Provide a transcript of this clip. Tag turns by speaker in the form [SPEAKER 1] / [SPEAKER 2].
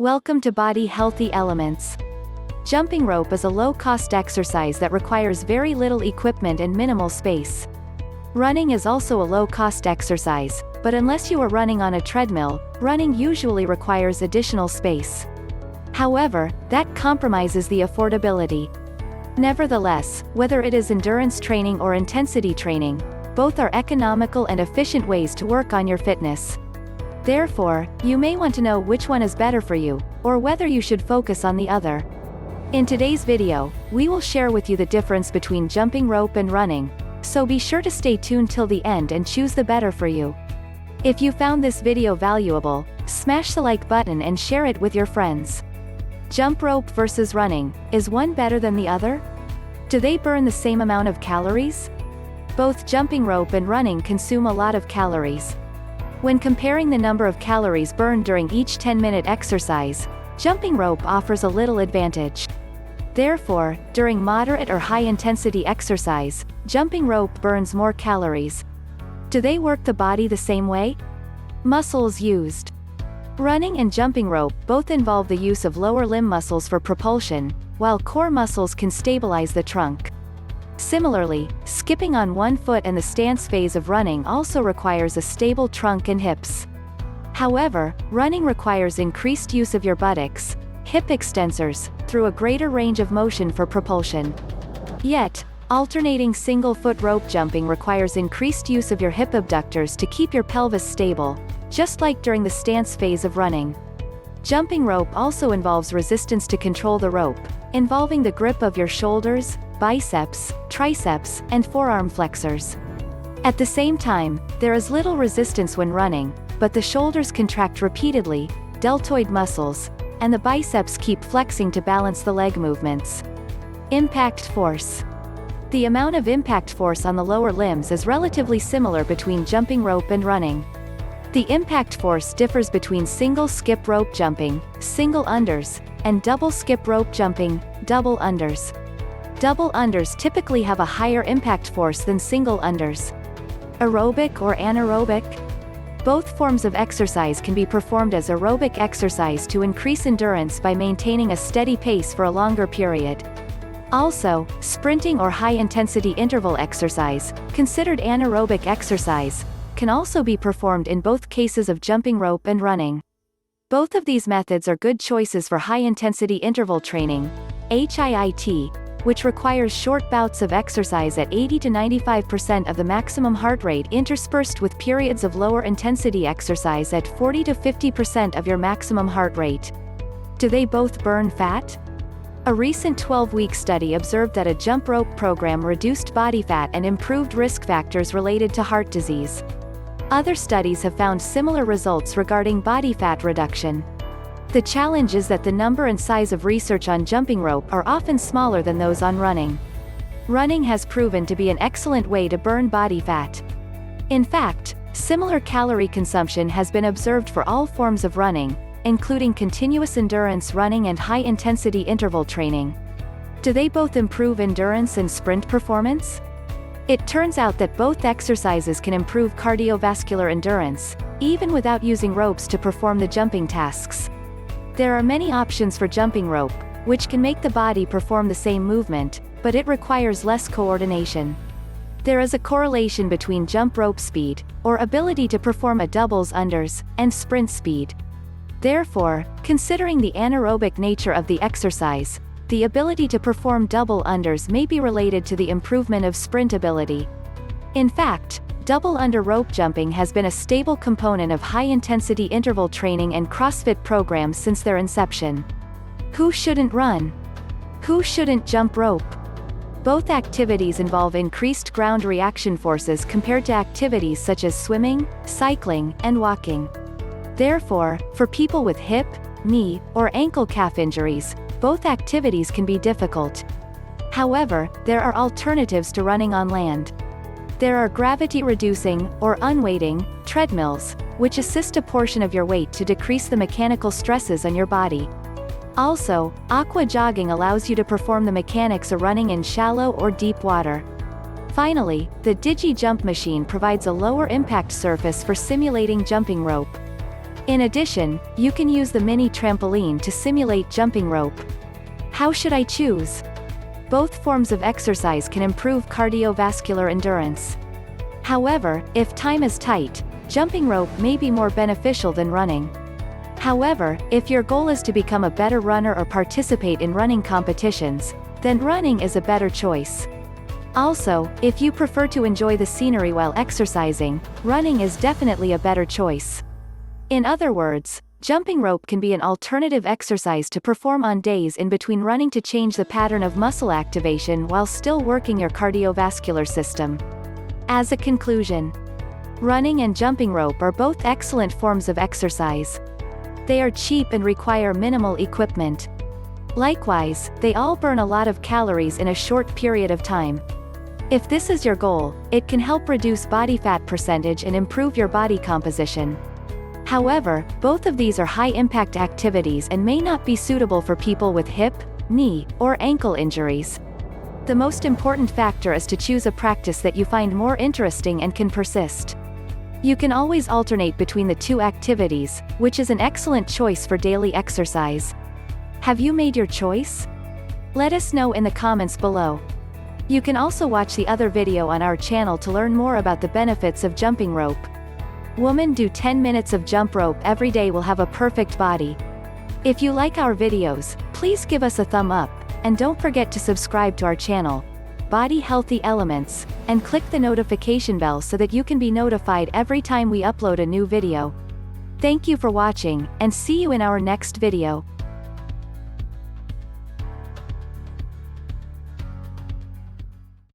[SPEAKER 1] Welcome to Body Healthy Elements. Jumping rope is a low-cost exercise that requires very little equipment and minimal space. Running is also a low-cost exercise, but unless you are running on a treadmill, running usually requires additional space. However, that compromises the affordability. Nevertheless, whether it is endurance training or intensity training, both are economical and efficient ways to work on your fitness. Therefore, you may want to know which one is better for you, or whether you should focus on the other. In today's video, we will share with you the difference between jumping rope and running, so be sure to stay tuned till the end and choose the better for you. If you found this video valuable, smash the like button and share it with your friends. Jump rope versus running, is one better than the other? Do they burn the same amount of calories? Both jumping rope and running consume a lot of calories. When comparing the number of calories burned during each 10-minute exercise, jumping rope offers a little advantage. Therefore, during moderate or high-intensity exercise, jumping rope burns more calories. Do they work the body the same way? Muscles used. Running and jumping rope both involve the use of lower limb muscles for propulsion, while core muscles can stabilize the trunk. Similarly, skipping on one foot and the stance phase of running also requires a stable trunk and hips. However, running requires increased use of your buttocks, hip extensors, through a greater range of motion for propulsion. Yet, alternating single-foot rope jumping requires increased use of your hip abductors to keep your pelvis stable, just like during the stance phase of running. Jumping rope also involves resistance to control the rope, involving the grip of your shoulders, biceps, triceps, and forearm flexors. At the same time, there is little resistance when running, but the shoulders contract repeatedly, deltoid muscles, and the biceps keep flexing to balance the leg movements. Impact force. The amount of impact force on the lower limbs is relatively similar between jumping rope and running. The impact force differs between single skip rope jumping, single unders, and double skip rope jumping, double unders. Double unders typically have a higher impact force than single unders. Aerobic or anaerobic? Both forms of exercise can be performed as aerobic exercise to increase endurance by maintaining a steady pace for a longer period. Also, sprinting or high-intensity interval exercise, considered anaerobic exercise, can also be performed in both cases of jumping rope and running. Both of these methods are good choices for high-intensity interval training, HIIT, which requires short bouts of exercise at 80 to 95% of the maximum heart rate interspersed with periods of lower intensity exercise at 40 to 50% of your maximum heart rate. Do they both burn fat? A recent 12-week study observed that a jump rope program reduced body fat and improved risk factors related to heart disease. Other studies have found similar results regarding body fat reduction. The challenge is that the number and size of research on jumping rope are often smaller than those on running. Running has proven to be an excellent way to burn body fat. In fact, similar calorie consumption has been observed for all forms of running, including continuous endurance running and high-intensity interval training. Do they both improve endurance and sprint performance? It turns out that both exercises can improve cardiovascular endurance, even without using ropes to perform the jumping tasks. There are many options for jumping rope, which can make the body perform the same movement, but it requires less coordination. There is a correlation between jump rope speed, or ability to perform a doubles unders, and sprint speed. Therefore, considering the anaerobic nature of the exercise, the ability to perform double unders may be related to the improvement of sprint ability. In fact, double under rope jumping has been a stable component of high-intensity interval training and CrossFit programs since their inception. Who shouldn't run? Who shouldn't jump rope? Both activities involve increased ground reaction forces compared to activities such as swimming, cycling, and walking. Therefore, for people with hip, knee, or ankle calf injuries, both activities can be difficult. However, there are alternatives to running on land. There are gravity-reducing, or unweighting, treadmills, which assist a portion of your weight to decrease the mechanical stresses on your body. Also, aqua jogging allows you to perform the mechanics of running in shallow or deep water. Finally, the Digi Jump machine provides a lower impact surface for simulating jumping rope. In addition, you can use the mini trampoline to simulate jumping rope. How should I choose? Both forms of exercise can improve cardiovascular endurance. However, if time is tight, jumping rope may be more beneficial than running. However, if your goal is to become a better runner or participate in running competitions, then running is a better choice. Also, if you prefer to enjoy the scenery while exercising, running is definitely a better choice. In other words, jumping rope can be an alternative exercise to perform on days in between running to change the pattern of muscle activation while still working your cardiovascular system. As a conclusion, running and jumping rope are both excellent forms of exercise. They are cheap and require minimal equipment. Likewise, they all burn a lot of calories in a short period of time. If this is your goal, it can help reduce body fat percentage and improve your body composition. However, both of these are high-impact activities and may not be suitable for people with hip, knee, or ankle injuries. The most important factor is to choose a practice that you find more interesting and can persist. You can always alternate between the two activities, which is an excellent choice for daily exercise. Have you made your choice? Let us know in the comments below. You can also watch the other video on our channel to learn more about the benefits of jumping rope. Women do 10 minutes of jump rope every day will have a perfect body. If you like our videos, please give us a thumb up, and don't forget to subscribe to our channel, Body Healthy Elements, and click the notification bell so that you can be notified every time we upload a new video. Thank you for watching, and see you in our next video.